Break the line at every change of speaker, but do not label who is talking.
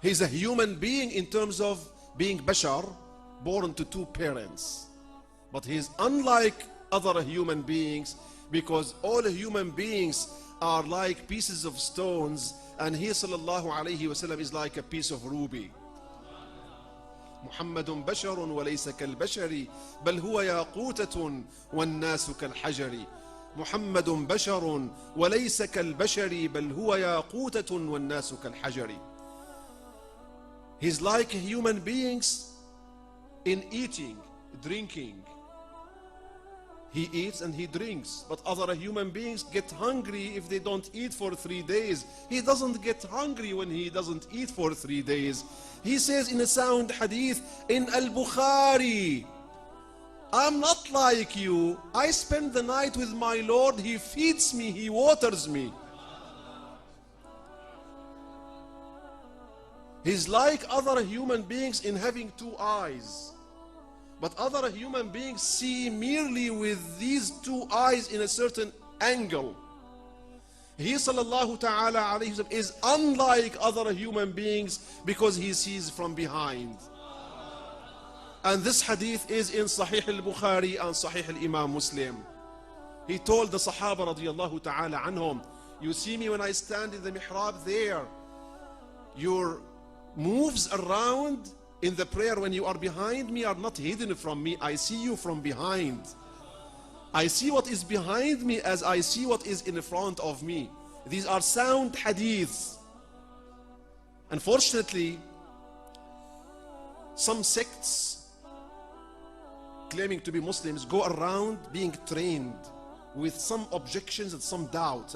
He's a human being in terms of being bashar, born to two parents. But he's unlike other human beings because all human beings are like pieces of stones, and he sallallahu alayhi wasallam is like a piece of ruby. محمد بشر وليس كالبشر بل هو ياقوتة والناس كالحجر. محمد بشر وليس كالبشر بل هو ياقوتة والناس كالحجر. He's like human beings in eating, drinking. He eats and he drinks, but other human beings get hungry if they don't eat for 3 days. He doesn't get hungry when he doesn't eat for 3 days. He says in a sound hadith in Al-Bukhari, I'm not like you. I spend the night with my Lord. He feeds me, he waters me. He's like other human beings in having 2 eyes. But other human beings see merely with these 2 eyes in a certain angle. He sallallahu ta'ala alayhi wa sallam is unlike other human beings because he sees from behind. And this hadith is in Sahih al-Bukhari and Sahih al-Imam Muslim. He told the Sahaba radiyallahu ta'ala anhum, you see me when I stand in the mihrab there, your moves around in the prayer when you are behind me are not hidden from me. I see you from behind. I see what is behind me as I see what is in front of me. These are sound hadiths. Unfortunately, some sects claiming to be Muslims go around being trained with some objections and some doubts.